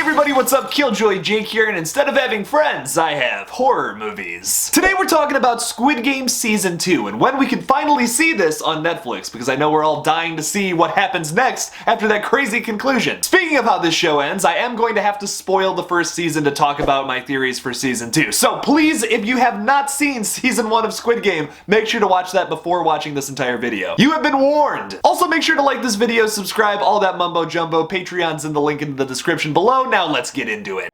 everybody, what's up? KillJoy Jake here, and instead of having friends, I have horror movies. Today we're talking about Squid Game Season 2, and when we can finally see this on Netflix, because I know we're all dying to see what happens next after that crazy conclusion. Speaking of how this show ends, I am going to have to spoil the first season to talk about my theories for Season 2. So please, if you have not seen Season 1 of Squid Game, make sure to watch that before watching this entire video. You have been warned! Also, make sure to like this video, subscribe, all that mumbo jumbo. Patreon's in the link in the description below. Now let's get into it.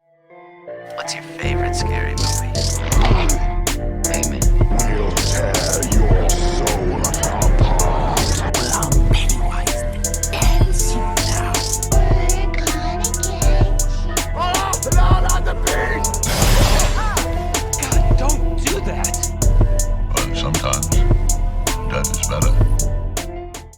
What's your favorite scary movie? Name it. We'll tear your soul apart. Well, I'm Pennywise the dancing now. We're gonna get you. Oh, blood on the beast! God, don't do that. But sometimes death is better.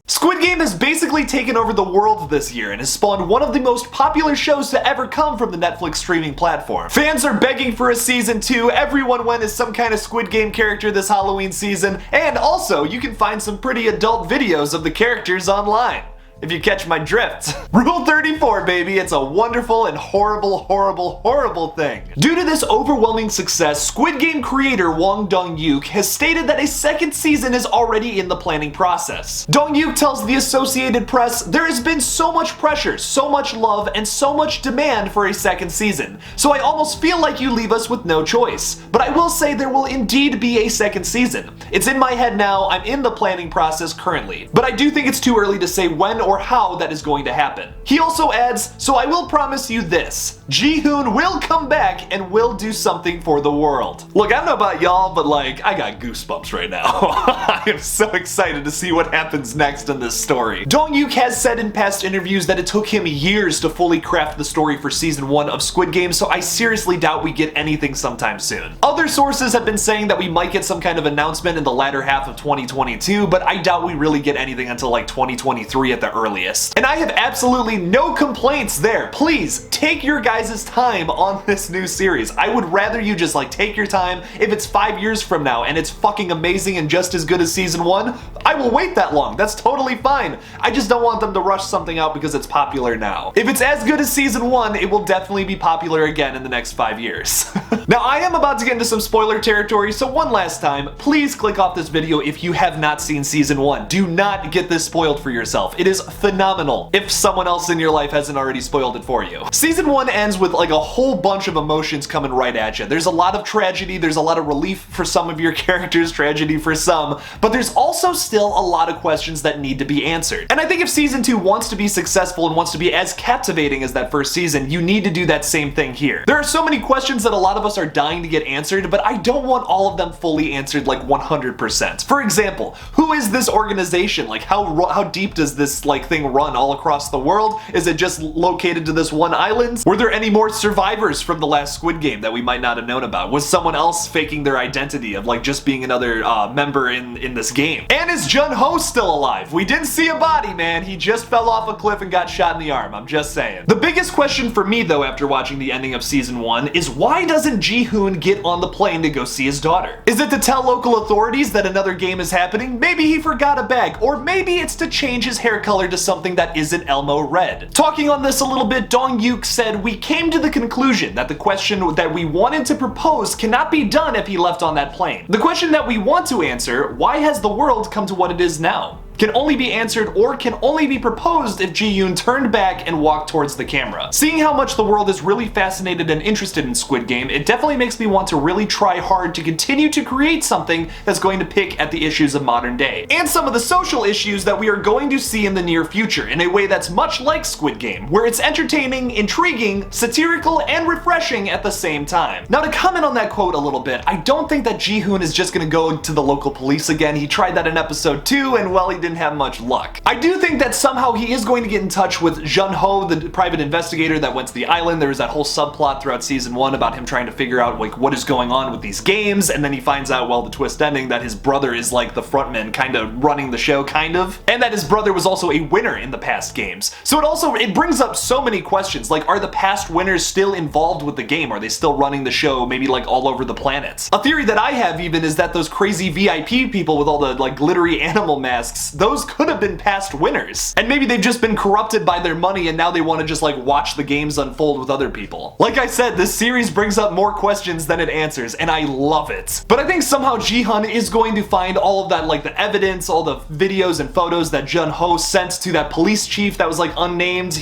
Squid Game has basically taken over the world this year and has spawned one of the most popular shows to ever come from the Netflix streaming platform. Fans are begging for a Season 2, everyone went as some kind of Squid Game character this Halloween season, and also you can find some pretty adult videos of the characters online. If you catch my drift. Rule 34, baby, it's a wonderful and horrible, horrible, horrible thing. Due to this overwhelming success, Squid Game creator Wong Dong-yuk has stated that a second season is already in the planning process. Dong-yuk tells the Associated Press, "There has been so much pressure, so much love, and so much demand for a second season, so I almost feel like you leave us with no choice. But I will say there will indeed be a second season. It's in my head now, I'm in the planning process currently. But I do think it's too early to say when or how that is going to happen." He also adds, "So I will promise you this, Ji-hoon will come back and will do something for the world." Look, I don't know about y'all, but like, I got goosebumps right now. I am so excited to see what happens next in this story. Dong-yuk has said in past interviews that it took him years to fully craft the story for Season 1 of Squid Game, so I seriously doubt we get anything sometime soon. Other sources have been saying that we might get some kind of announcement in the latter half of 2022, but I doubt we really get anything until like 2023 at the earliest. And I have absolutely no complaints there. Please, take your guys' time on this new series. I would rather you just like take your time. If it's 5 years from now and it's fucking amazing and just as good as Season 1, I will wait that long. That's totally fine. I just don't want them to rush something out because it's popular now. If it's as good as Season 1, it will definitely be popular again in the next 5 years. Now, I am about to get into some spoiler territory, so one last time, please click off this video if you have not seen Season 1. Do not get this spoiled for yourself. It is phenomenal if someone else in your life hasn't already spoiled it for you. Season 1 ends with like a whole bunch of emotions coming right at you. There's a lot of tragedy, there's a lot of relief for some of your characters, tragedy for some, but there's also still a lot of questions that need to be answered. And I think if Season 2 wants to be successful and wants to be as captivating as that first season, you need to do that same thing here. There are so many questions that a lot of us are dying to get answered, but I don't want all of them fully answered like 100%. For example, who is this organization? Like how deep does this like thing run all across the world? Is it just located to this one island? Were there any more survivors from the last Squid Game that we might not have known about? Was someone else faking their identity of like just being another member in this game? And is Jun-ho still alive? We didn't see a body, man. He just fell off a cliff and got shot in the arm. I'm just saying. The biggest question for me though after watching the ending of Season 1 is why doesn't Ji-hoon get on the plane to go see his daughter? Is it to tell local authorities that another game is happening? Maybe he forgot a bag, or maybe it's to change his hair color to something that isn't Elmo red. Talking on this a little bit, Dong-yuk said, "We came to the conclusion that the question that we wanted to propose cannot be done if he left on that plane. The question that we want to answer, why has the world come to what it is now, can only be answered or can only be proposed if Ji-hoon turned back and walked towards the camera." Seeing how much the world is really fascinated and interested in Squid Game, it definitely makes me want to really try hard to continue to create something that's going to pick at the issues of modern day, and some of the social issues that we are going to see in the near future in a way that's much like Squid Game, where it's entertaining, intriguing, satirical, and refreshing at the same time. Now to comment on that quote a little bit, I don't think that Ji-hoon is just gonna go to the local police again. He tried that in episode 2 and well, he didn't have much luck. I do think that somehow he is going to get in touch with Jun-ho, the private investigator that went to the island. There was that whole subplot throughout Season 1 about him trying to figure out like what is going on with these games, and then he finds out, well, the twist ending, that his brother is like the frontman kind of running the show, kind of, and that his brother was also a winner in the past games. So it brings up so many questions, like are the past winners still involved with the game? Are they still running the show maybe like all over the planets? A theory that I have even is that those crazy VIP people with all the like glittery animal masks, those could have been past winners. And maybe they've just been corrupted by their money and now they want to just like watch the games unfold with other people. Like I said, this series brings up more questions than it answers, and I love it. But I think somehow Ji-hun is going to find all of that, like the evidence, all the videos and photos that Jun-ho sent to that police chief that was like unnamed.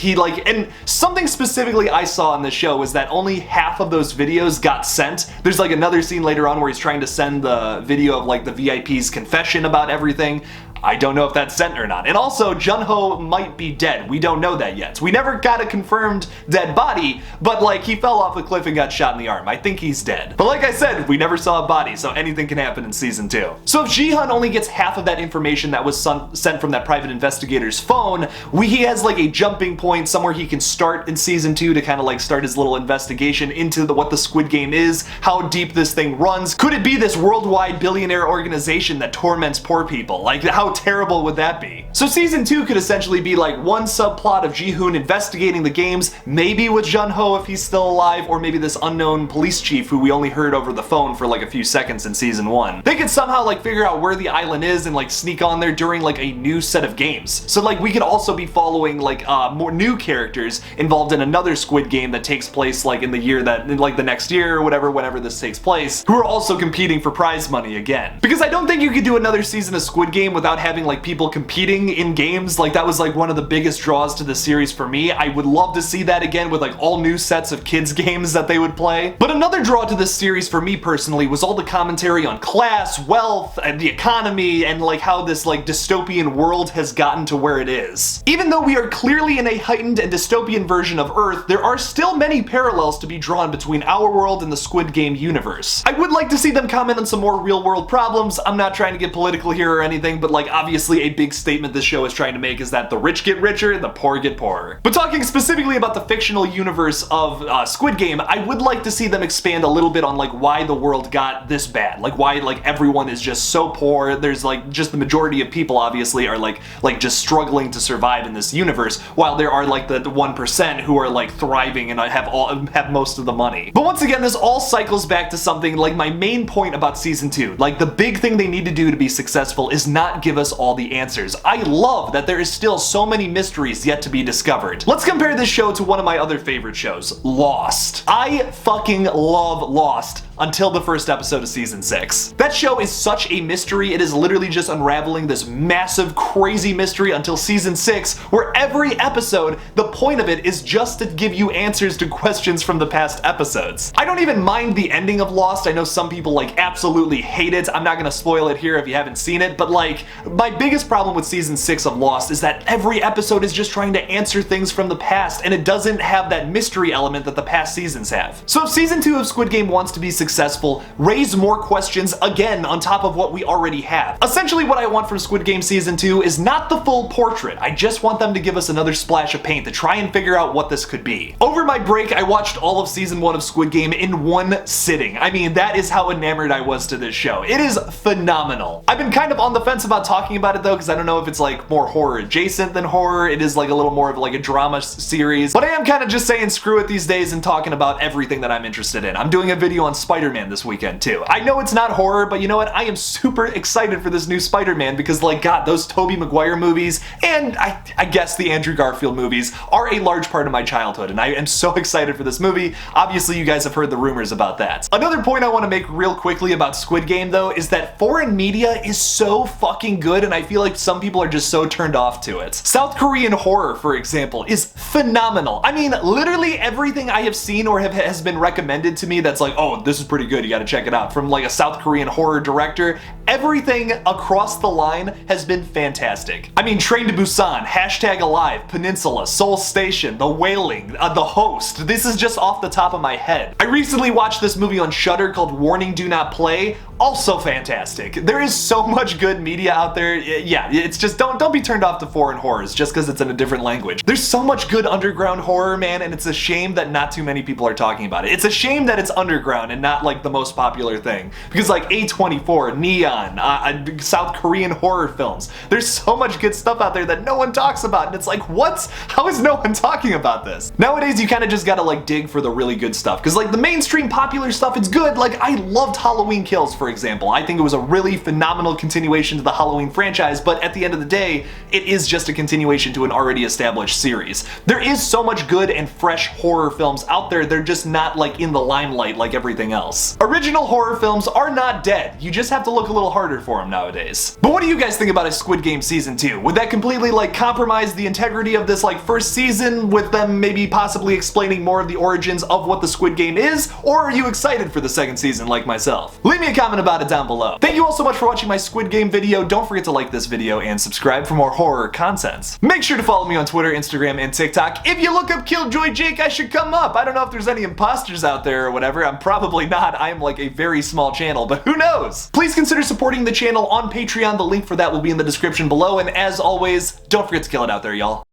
And something specifically I saw in the show was that only half of those videos got sent. There's like another scene later on where he's trying to send the video of like the VIP's confession about everything. I don't know if that's sent or not. And also, Jun-ho might be dead. We don't know that yet. We never got a confirmed dead body, but like he fell off the cliff and got shot in the arm. I think he's dead. But like I said, we never saw a body, so anything can happen in season 2. So if Ji-hun only gets half of that information that was sent from that private investigator's phone, he has like a jumping point somewhere he can start in season 2 to kind of like start his little investigation into what the Squid Game is, how deep this thing runs. Could it be this worldwide billionaire organization that torments poor people? Like, how terrible would that be? So season 2 could essentially be like one subplot of Ji-hoon investigating the games, maybe with Jun-ho if he's still alive, or maybe this unknown police chief who we only heard over the phone for like a few seconds in season 1. They could somehow like figure out where the island is and like sneak on there during like a new set of games. So like we could also be following like more new characters involved in another Squid Game that takes place like in the year that, like the next year or whatever, whenever this takes place, who are also competing for prize money again. Because I don't think you could do another season of Squid Game without having like people competing in games. Like that was like one of the biggest draws to the series for me. I would love to see that again with like all new sets of kids games that they would play. But another draw to this series for me personally was all the commentary on class, wealth, and the economy, and like how this like dystopian world has gotten to where it is. Even though we are clearly in a heightened and dystopian version of Earth, there are still many parallels to be drawn between our world and the Squid Game universe. I would like to see them comment on some more real world problems. I'm not trying to get political here or anything, but like obviously a big statement this show is trying to make is that the rich get richer, the poor get poorer. But talking specifically about the fictional universe of Squid Game, I would like to see them expand a little bit on like why the world got this bad, like why like everyone is just so poor. There's like just the majority of people obviously are like just struggling to survive in this universe, while there are like the 1% who are like thriving and have most of the money. But once again, this all cycles back to something like my main point about season 2. Like the big thing they need to do to be successful is not give us all the answers. I love that there is still so many mysteries yet to be discovered. Let's compare this show to one of my other favorite shows, Lost. I fucking love Lost until the first episode of season 6. That show is such a mystery. It is literally just unraveling this massive, crazy mystery until season 6, where every episode, the point of it is just to give you answers to questions from the past episodes. I don't even mind the ending of Lost. I know some people like absolutely hate it. I'm not gonna spoil it here if you haven't seen it, but like my biggest problem with season 6 of Lost is that every episode is just trying to answer things from the past, and it doesn't have that mystery element that the past seasons have. So if season 2 of Squid Game wants to be successful, raise more questions again on top of what we already have. Essentially what I want from Squid Game season 2 is not the full portrait. I just want them to give us another splash of paint to try and figure out what this could be. Over my break, I watched all of season 1 of Squid Game in one sitting. I mean, that is how enamored I was to this show. It is phenomenal. I've been kind of on the fence about talking about it though, because I don't know if it's like more horror adjacent than horror. It is like a little more of like a drama series, but I am kind of just saying screw it these days and talking about everything that I'm interested in. I'm doing a video on Spider-Man this weekend too. I know it's not horror, but you know what? I am super excited for this new Spider-Man because like God, those Tobey Maguire movies and I guess the Andrew Garfield movies are a large part of my childhood, and I am so excited for this movie. Obviously you guys have heard the rumors about that. Another point I want to make real quickly about Squid Game though is that foreign media is so fucking good, and I feel like some people are just so turned off to it. South Korean horror, for example, is phenomenal. I mean, literally everything I have seen or has been recommended to me that's like, oh, this is pretty good, you gotta check it out, from like a South Korean horror director, everything across the line has been fantastic. I mean, Train to Busan, Hashtag Alive, Peninsula, Seoul Station, The Wailing, The Host. This is just off the top of my head. I recently watched this movie on Shudder called Warning Do Not Play. Also fantastic. There is so much good media out there. Yeah, it's just don't be turned off to foreign horrors just because it's in a different language. There's so much good underground horror, man, and it's a shame that not too many people are talking about it. It's a shame that it's underground and not like the most popular thing. Because like A24, Neon, Korean, South Korean horror films. There's so much good stuff out there that no one talks about, and it's like, what? How is no one talking about this? Nowadays, you kind of just gotta like dig for the really good stuff, because like the mainstream popular stuff, it's good. Like I loved Halloween Kills, for example. I think it was a really phenomenal continuation to the Halloween franchise, but at the end of the day, it is just a continuation to an already established series. There is so much good and fresh horror films out there, they're just not like in the limelight like everything else. Original horror films are not dead, you just have to look a little harder for them nowadays. But what do you guys think about a Squid Game season 2? Would that completely like compromise the integrity of this like first season with them maybe possibly explaining more of the origins of what the Squid Game is? Or are you excited for the second season like myself? Leave me a comment about it down below. Thank you all so much for watching my Squid Game video. Don't forget to like this video and subscribe for more horror content. Make sure to follow me on Twitter, Instagram, and TikTok. If you look up KillJoy Jake, I should come up. I don't know if there's any imposters out there or whatever. I'm probably not. I am like a very small channel, but who knows? Please consider supporting the channel on Patreon. The link for that will be in the description below. And as always, don't forget to kill it out there, y'all.